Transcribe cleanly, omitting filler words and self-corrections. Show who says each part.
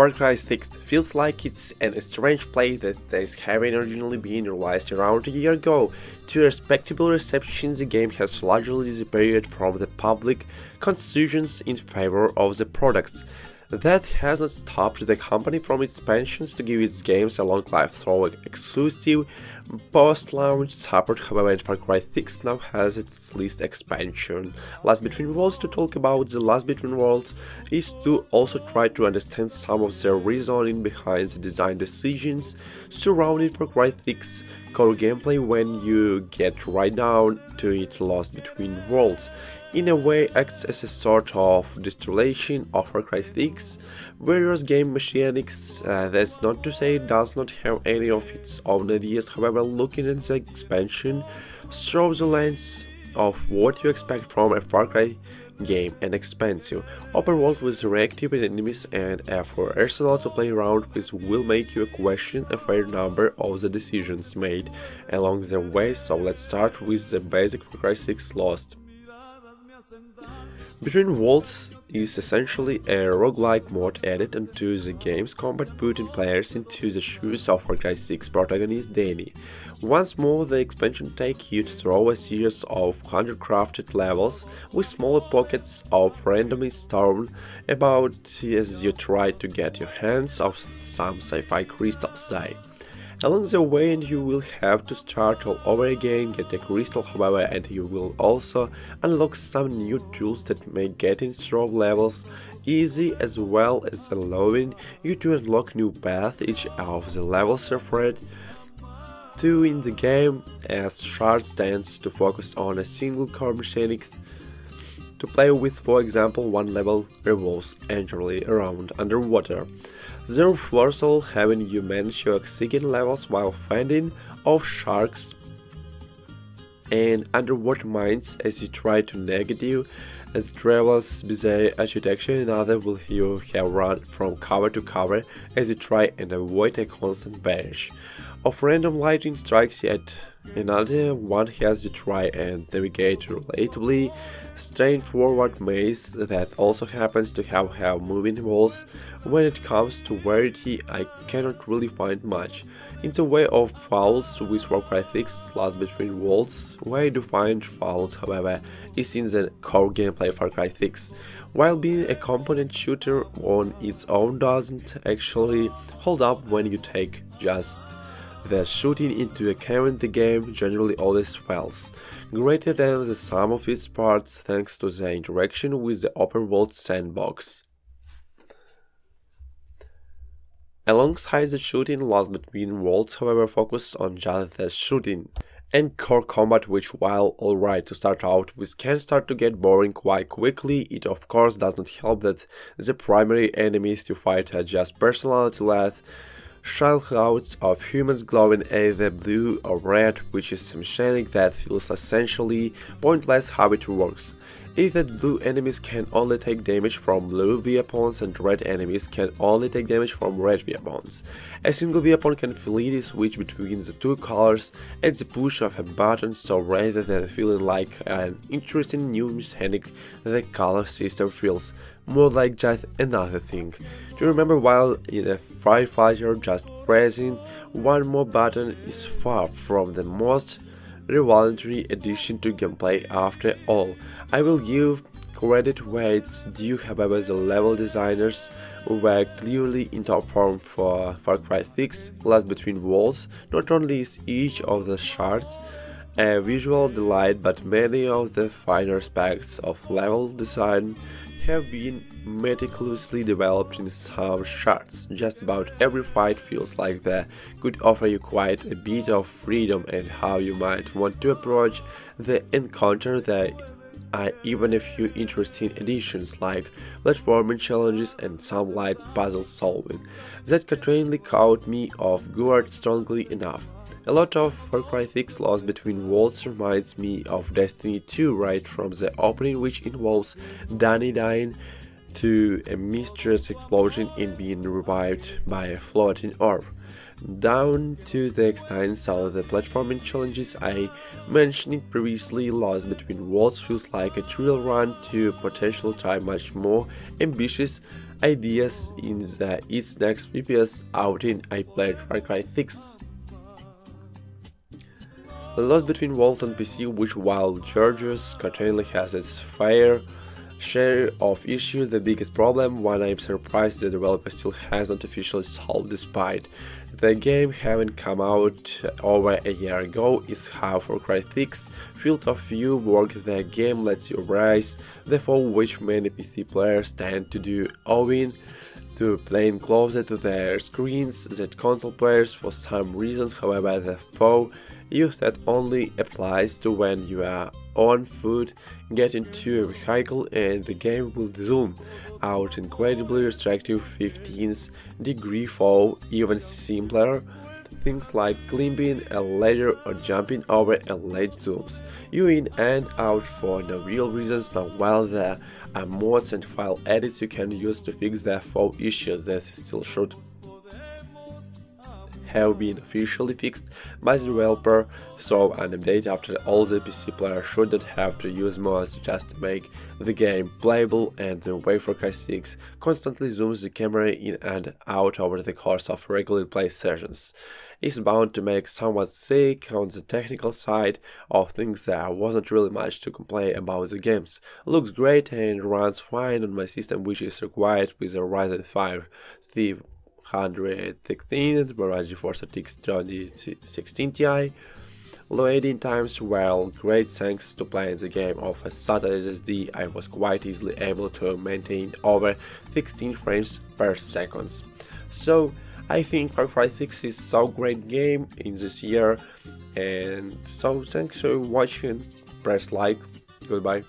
Speaker 1: Far Cry 6 feels like it's a strange play that is having originally been released around a year ago. To respectable reception, the game has largely disappeared from the public consensus in favor of the products. That hasn't stopped the company from its pensions to give its games a long life through exclusive post-launch support. However, Far Cry 6 now has its least expansion, Last Between Worlds. To talk about the Last Between Worlds is to also try to understand some of the reasoning behind the design decisions surrounding Far Cry 6 core gameplay. When you get right down to it, Last Between Worlds in a way acts as a sort of distillation of Far Cry 6 various game mechanics. That's not to say it does not have any of its own ideas. However, looking at the expansion through the lens of what you expect from a Far Cry game, an expansive open world with reactive enemies and a full arsenal to play around with will make you question a fair number of the decisions made along the way. So let's start with the basic Far Cry 6 Lost. Between Worlds is essentially a roguelike mode added onto the game's combat, putting players into the shoes of Far Cry 6 protagonist Danny. Once more, the expansion takes you through a series of handcrafted levels with smaller pockets of randomness strewn about as you try to get your hands on some sci-fi crystals die. Along the way, and you will have to start all over again, get a crystal, however, and you will also unlock some new tools that make getting through levels easy, as well as allowing you to unlock new paths. Each of the levels referred to in the game as shards tends to focus on a single core mechanic to play with. For example, one level revolves entirely around underwater. The reversal having you manage your oxygen levels while fending off sharks and underwater mines as you try to negative the travel's bizarre architecture. Another will you have run from cover to cover as you try and avoid a constant barrage of random lightning strikes. Yet another one has you try and navigate a relatively straightforward maze that also happens to have moving walls. When it comes to variety, I cannot really find much in the way of fouls with Far Cry 6 Last Between Worlds. Where I do find fouls, however, is in the core gameplay of Far Cry 6. While being a component shooter on its own doesn't actually hold up when you take just the shooting into account, the game generally always fails greater than the sum of its parts thanks to the interaction with the open world sandbox. Alongside the shooting, Last Between Worlds, however, focus on just the shooting and core combat, which, while alright to start out with, can start to get boring quite quickly. It of course does not help that the primary enemies to fight are just personality-led shellclouds of humans glowing either blue or red, which is a mechanic that feels essentially pointless how it works. Either blue enemies can only take damage from blue weapons and red enemies can only take damage from red weapons. A single weapon can freely switch between the two colors at the push of a button, so rather than feeling like an interesting new mechanic, the color system feels more like just another thing to remember while in a firefighter. Just pressing one more button is far from the most revolutionary addition to gameplay. After all, I will give credit where it's due. However, the level designers were clearly in top form for Far Cry 6 Last Between Worlds. Not only is each of the shards a visual delight, but many of the finer aspects of level design have been meticulously developed in some shards. Just about every fight feels like they could offer you quite a bit of freedom and how you might want to approach the encounter. There are even a few interesting additions like platforming challenges and some light puzzle solving that continually caught me off guard strongly enough. A lot of Far Cry 6 Lost Between Worlds reminds me of Destiny 2 right from the opening, which involves Danny dying to a mysterious explosion and being revived by a floating orb, down to the extent of the platforming challenges I mentioned previously. Lost Between Worlds feels like a thrill run to potentially try much more ambitious ideas in its next VPS outing. I played Far Cry 6. The loss between Worlds and PC, which while Georgios certainly has its fair share of issues, the biggest problem, one I'm surprised the developer still hasn't officially solved despite the game having come out over a year ago, is how Far Cry 6 field of view work. The game lets you rise the foe, which many PC players tend to do owing to playing closer to their screens that console players for some reasons. However, the foe use that only applies to when you are on foot, get into a vehicle, and the game will zoom out incredibly restrictive 15th degree foe. Even simpler things like climbing a ladder or jumping over a ledge zooms you in and out for no real reasons. Now, while there are mods and file edits you can use to fix the foe issues, this still should have been officially fixed by the developer, so an update after all the PC players shouldn't have to use mods just to make the game playable. And the way Far Cry 6 constantly zooms the camera in and out over the course of regular play sessions is bound to make someone sick. On the technical side of things, there wasn't really much to complain about. The game looks great and runs fine on my system, which is required with a Ryzen 5 316 GeForce RTX 2016 Ti. Loading times were great thanks to playing the game off a SATA SSD. I was quite easily able to maintain over 16 frames per second. So I think Far Cry 6 is so great game in this year, and so thanks for watching. Press like. Goodbye.